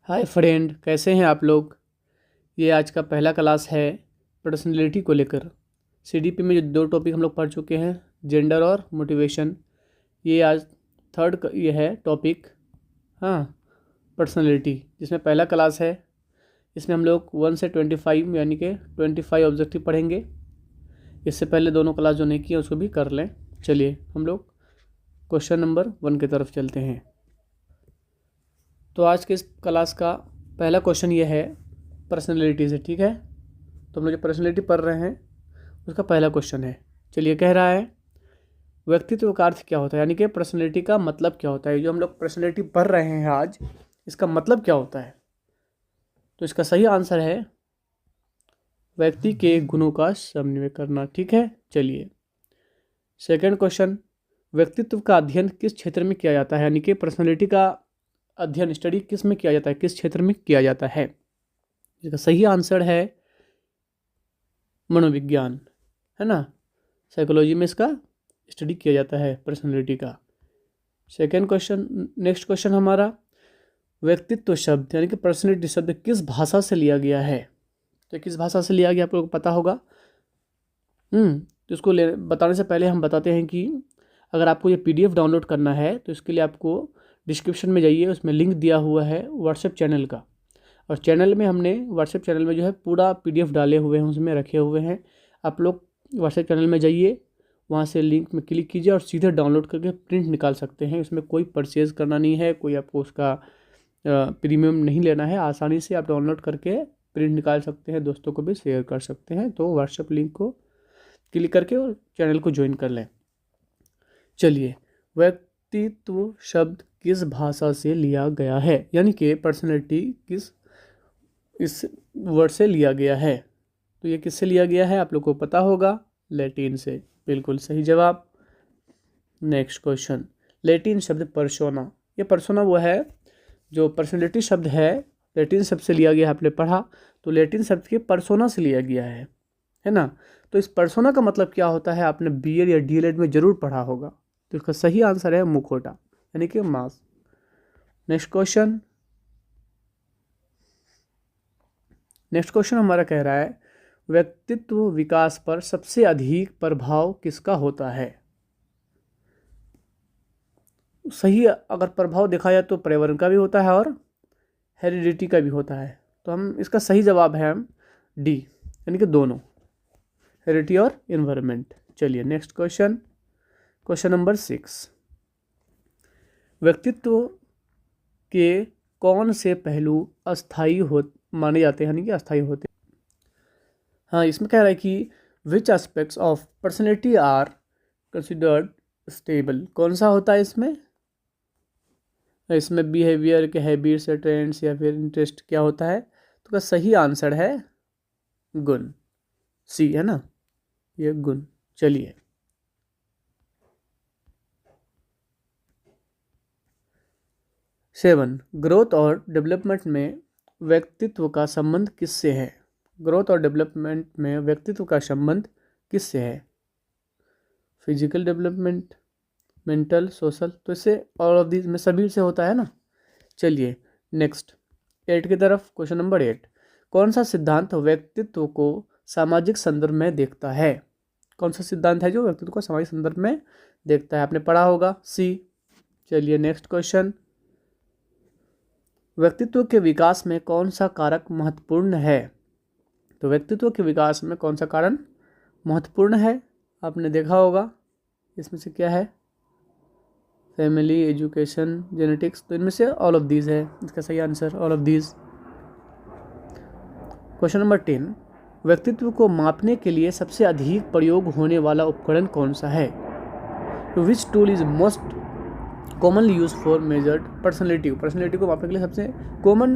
Hi friend, कैसे हैं आप लोग। ये आज का पहला क्लास है पर्सनैलिटी को लेकर। सीडीपी में जो दो टॉपिक हम लोग पढ़ चुके हैं, जेंडर और मोटिवेशन। ये आज थर्ड ये है टॉपिक, हाँ, पर्सनैलिटी, जिसमें पहला क्लास है। इसमें हम लोग 1 से 25 यानी कि 25 ऑब्जेक्टिव पढ़ेंगे। इससे पहले दोनों क्लास जो नहीं किए उसको भी कर लें। चलिए हम लोग क्वेश्चन नंबर 1 की तरफ चलते हैं। तो आज के इस क्लास का पहला क्वेश्चन ये है पर्सनैलिटी से, ठीक है। तो हम लोग जो पर्सनैलिटी पढ़ रहे हैं उसका पहला क्वेश्चन है। चलिए, कह रहा है व्यक्तित्व का अर्थ क्या होता है, यानी कि पर्सनैलिटी का मतलब क्या होता है। जो हम लोग पर्सनैलिटी पढ़ रहे हैं आज, इसका मतलब क्या होता है। तो इसका सही आंसर है व्यक्ति के गुणों का समन्वय करना, ठीक है। चलिए सेकंड क्वेश्चन, व्यक्तित्व का अध्ययन किस क्षेत्र में किया जाता है, यानी कि पर्सनैलिटी का अध्ययन स्टडी किस में किया जाता है, किस क्षेत्र में किया जाता है। इसका सही आंसर है मनोविज्ञान, है ना। साइकोलॉजी में इसका स्टडी किया जाता है पर्सनैलिटी का। सेकंड क्वेश्चन, नेक्स्ट क्वेश्चन हमारा, व्यक्तित्व शब्द यानी कि पर्सनैलिटी शब्द किस भाषा से लिया गया है। तो किस भाषा से लिया गया आप लोगों को पता होगा। तो इसको बताने से पहले हम बताते हैं कि अगर आपको ये पीडीएफ डाउनलोड करना है तो इसके लिए आपको डिस्क्रिप्शन में जाइए, उसमें लिंक दिया हुआ है व्हाट्सएप चैनल का। और चैनल में हमने व्हाट्सएप चैनल में जो है पूरा पीडीएफ डाले हुए हैं, उसमें रखे हुए हैं। आप लोग व्हाट्सएप चैनल में जाइए, वहाँ से लिंक में क्लिक कीजिए और सीधे डाउनलोड करके प्रिंट निकाल सकते हैं। इसमें कोई परचेज़ करना नहीं है, कोई आपको उसका प्रीमियम नहीं लेना है। आसानी से आप डाउनलोड करके प्रिंट निकाल सकते हैं, दोस्तों को भी शेयर कर सकते हैं। तो व्हाट्सएप लिंक को क्लिक करके और चैनल को ज्वाइन कर लें। चलिए, व्यक्तित्व शब्द किस भाषा से लिया गया है, यानी कि पर्सनैलिटी किस इस वर्ड से लिया गया है। तो ये किससे लिया गया है आप लोग को पता होगा, लैटिन से। बिल्कुल सही जवाब। नेक्स्ट क्वेश्चन, लैटिन शब्द पर्सोना, ये पर्सोना वो है जो पर्सनैलिटी शब्द है, लैटिन शब्द से लिया गया है। आपने पढ़ा तो लैटिन शब्द के पर्सोना से लिया गया है ना। तो इस पर्सोना का मतलब क्या होता है, आपने बीएड या डीएलएड में जरूर पढ़ा होगा। तो इसका सही आंसर है मुखौटा, यानी कि मास्क। नेक्स्ट क्वेश्चन हमारा कह रहा है व्यक्तित्व विकास पर सबसे अधिक प्रभाव किसका होता है। सही अगर प्रभाव देखा जाए तो पर्यावरण का भी होता है और हेरिडिटी का भी होता है। तो हम इसका सही जवाब है डी, यानी कि दोनों, हेरिडिटी और एनवायरनमेंट। चलिए नेक्स्ट क्वेश्चन नंबर 6, व्यक्तित्व के कौन से पहलू अस्थायी माने जाते हैं, यानी कि अस्थायी होते हैं। हाँ, इसमें कह रहा है कि which aspects of personality are considered stable. कौन सा होता है इसमें बिहेवियर के हैबिट्स या ट्रेंड्स या फिर इंटरेस्ट क्या होता है। तो का सही आंसर है गुण, सी, है ना, ये गुण। चलिए सेवन, ग्रोथ और डेवलपमेंट में व्यक्तित्व का संबंध किससे है। ग्रोथ और डेवलपमेंट में व्यक्तित्व का संबंध किससे है। फिजिकल डेवलपमेंट, मेंटल, सोशल, तो इससे ऑल ऑफ दिस में सभी से होता है ना। चलिए नेक्स्ट 8 की तरफ, क्वेश्चन नंबर 8, कौन सा सिद्धांत व्यक्तित्व को सामाजिक संदर्भ में देखता है। कौन सा सिद्धांत है जो व्यक्तित्व को सामाजिक संदर्भ में देखता है, आपने पढ़ा होगा, सी। चलिए नेक्स्ट क्वेश्चन, व्यक्तित्व के विकास में कौन सा कारक महत्वपूर्ण है। तो व्यक्तित्व के विकास में कौन सा कारण महत्वपूर्ण है, आपने देखा होगा। इसमें से क्या है, फैमिली, एजुकेशन, जेनेटिक्स, तो इनमें से ऑल ऑफ दीज है इसका सही answer, all of these. Question number 10, व्यक्तित्व को मापने के लिए सबसे अधिक प्रयोग होने वाला उपकरण कौन सा है। Which tool is most commonly use for measured personality को मापने के लिए सबसे कॉमन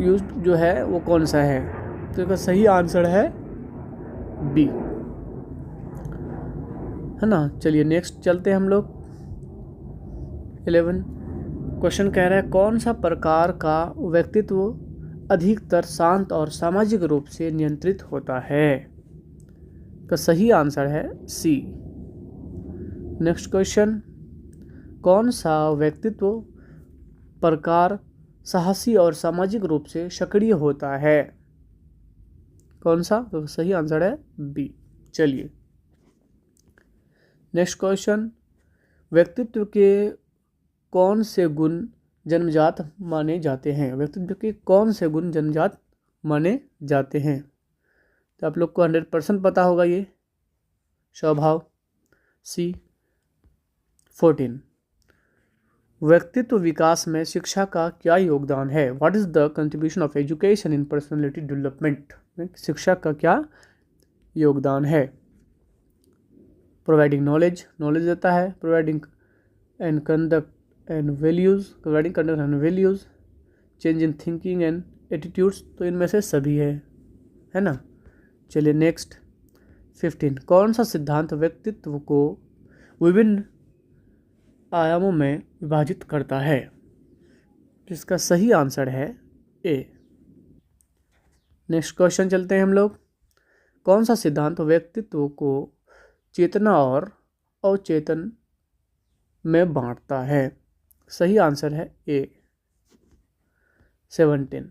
यूज जो है वो कौन सा है। तो इसका सही आंसर है बी, है ना। चलिए नेक्स्ट चलते हैं हम लोग 11, क्वेश्चन कह रहा है कौन सा प्रकार का व्यक्तित्व अधिकतर शांत और सामाजिक रूप से नियंत्रित होता है। का सही आंसर है सी। नेक्स्ट क्वेश्चन, कौन सा व्यक्तित्व प्रकार साहसी और सामाजिक रूप से सक्रिय होता है। कौन सा? तो सही आंसर है बी। चलिए नेक्स्ट क्वेश्चन, व्यक्तित्व के कौन से गुण जन्मजात माने जाते हैं? व्यक्तित्व के कौन से गुण जन्मजात माने जाते हैं? तो आप लोग को 100% पता होगा ये। स्वभाव, सी। 14, व्यक्तित्व विकास में शिक्षा का क्या योगदान है? What is the contribution of education in personality development? शिक्षा का क्या योगदान है? प्रोवाइडिंग नॉलेज, नॉलेज देता है। Providing and conduct and values, providing conduct and values. Change in thinking and attitudes, तो इनमें से सभी है ना। चलिए नेक्स्ट 15, कौन सा सिद्धांत व्यक्तित्व को विभिन्न आयामों में विभाजित करता है? जिसका सही आंसर है ए। नेक्स्ट क्वेश्चन चलते हैं हम लोग, कौन सा सिद्धांत व्यक्तित्व को चेतना और अवचेतन में बांटता है? सही आंसर है ए। 17,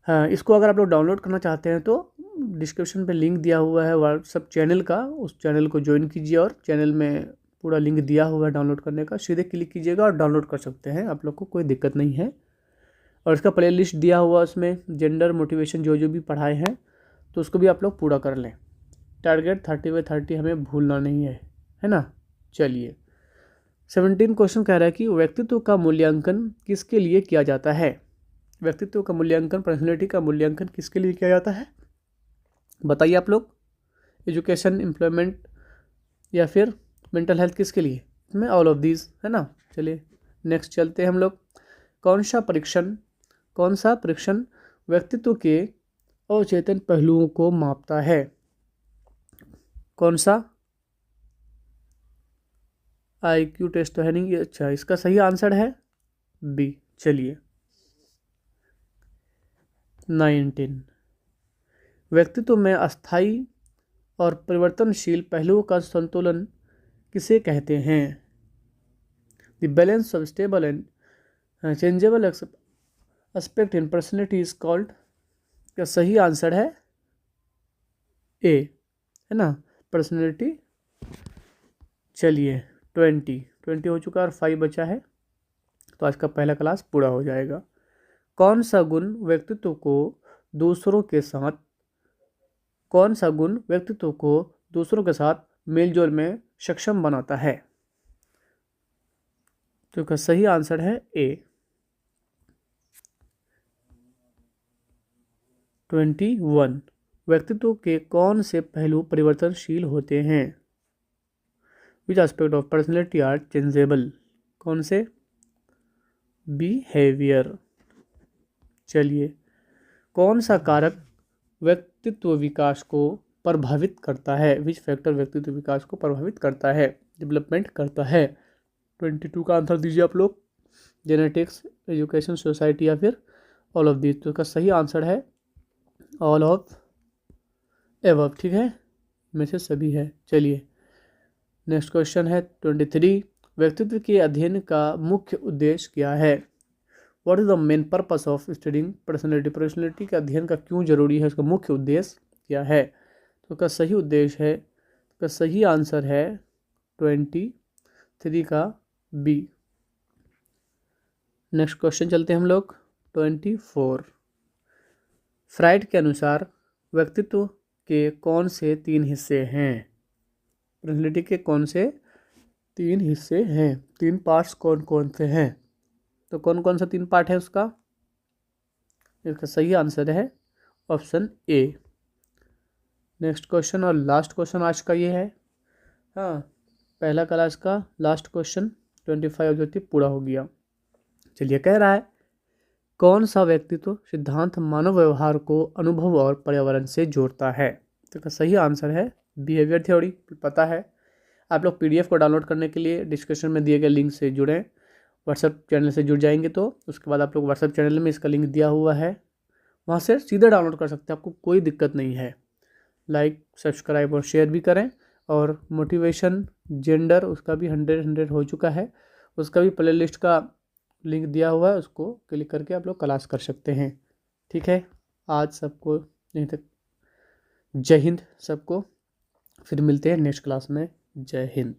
हाँ, इसको अगर आप लोग डाउनलोड करना चाहते हैं तो डिस्क्रिप्शन पे लिंक दिया हुआ है व्हाट्सएप चैनल का, उस चैनल को ज्वाइन कीजिए और चैनल में पूरा लिंक दिया हुआ है डाउनलोड करने का, सीधे क्लिक कीजिएगा और डाउनलोड कर सकते हैं, आप लोग को कोई दिक्कत नहीं है। और इसका प्ले लिस्ट दिया हुआ उसमें जेंडर मोटिवेशन जो भी पढ़ाए हैं तो उसको भी आप लोग पूरा कर लें। टारगेट 30/30 हमें भूलना नहीं है ना। चलिए 17 क्वेश्चन कह रहा है कि व्यक्तित्व का मूल्यांकन किसके लिए किया जाता है? व्यक्तित्व का मूल्यांकन, पर्सनैलिटी का मूल्यांकन किसके लिए किया जाता है? बताइए आप लोग। एजुकेशन, एम्प्लॉयमेंट या फिर मेंटल हेल्थ, किसके लिए? इसमें ऑल ऑफ दीज है ना। चलिए नेक्स्ट चलते हैं हम लोग, कौन सा परीक्षण व्यक्तित्व के अवचेतन पहलुओं को मापता है? कौन सा? IQ टेस्ट तो है नहीं। अच्छा, इसका सही आंसर है बी। चलिए 19, व्यक्तित्व में अस्थायी और परिवर्तनशील पहलुओं का संतुलन किसे कहते हैं? The balance of stable and changeable aspect in personality is called. का सही आंसर है ए, है ना, पर्सनैलिटी। चलिए 20 हो चुका और 5 बचा है, तो आज का पहला क्लास पूरा हो जाएगा। कौन सा गुण व्यक्तित्व को दूसरों के साथ मेलजोल में सक्षम बनाता है? तो इसका सही आंसर है ए। 21, व्यक्तित्व के कौन से पहलू परिवर्तनशील होते हैं? Which aspect of personality are changeable? कौन से? बिहेवियर। चलिए, कौन सा कारक व्यक्तित्व विकास को प्रभावित करता है? विच फैक्टर व्यक्तित्व विकास को प्रभावित करता है, डेवलपमेंट करता है? 22 का आंसर दीजिए आप लोग। जेनेटिक्स, एजुकेशन, सोसाइटी या फिर ऑल ऑफ दिस। तो इसका सही आंसर है ऑल ऑफ एबव। ठीक है, में से सभी है। चलिए नेक्स्ट क्वेश्चन है 23, व्यक्तित्व के अध्ययन का मुख्य उद्देश्य क्या है? What is the main purpose of studying personality? Personality के अध्ययन का क्यों जरूरी है, उसका मुख्य उद्देश्य क्या है? तो इसका सही उद्देश्य है, इसका सही आंसर है 23 का बी। नेक्स्ट क्वेश्चन चलते हैं हम लोग 24, फ्राइड के अनुसार व्यक्तित्व के कौन से 3 हिस्से हैं? पर्सनैलिटी के कौन से 3 हिस्से हैं? 3 पार्ट्स कौन कौन से हैं? तो कौन कौन सा 3 पार्ट है उसका? इसका सही आंसर है ऑप्शन ए। नेक्स्ट क्वेश्चन और लास्ट क्वेश्चन आज का ये है, हाँ, पहला क्लास का लास्ट क्वेश्चन 25 ऑब्जेक्टिव पूरा हो गया। चलिए कह रहा है, कौन सा व्यक्तित्व सिद्धांत मानव व्यवहार को अनुभव और पर्यावरण से जोड़ता है? तो इसका सही आंसर है बिहेवियर थ्योरी। पता है आप लोग PDF को डाउनलोड करने के लिए डिस्क्रिप्शन में दिए गए लिंक से जुड़ें, व्हाट्सएप चैनल से जुड़ जाएंगे तो उसके बाद आप लोग व्हाट्सएप चैनल में इसका लिंक दिया हुआ है, वहाँ से सीधे डाउनलोड कर सकते हैं, आपको कोई दिक्कत नहीं है। लाइक, सब्सक्राइब और शेयर भी करें। और मोटिवेशन, जेंडर, उसका भी 100 हो चुका है, उसका भी प्ले लिस्ट का लिंक दिया हुआ है, उसको क्लिक करके आप लोग क्लास कर सकते हैं। ठीक है, आज सबको यहीं तक। जय हिंद सबको, फिर मिलते हैं नेक्स्ट क्लास में। जय हिंद।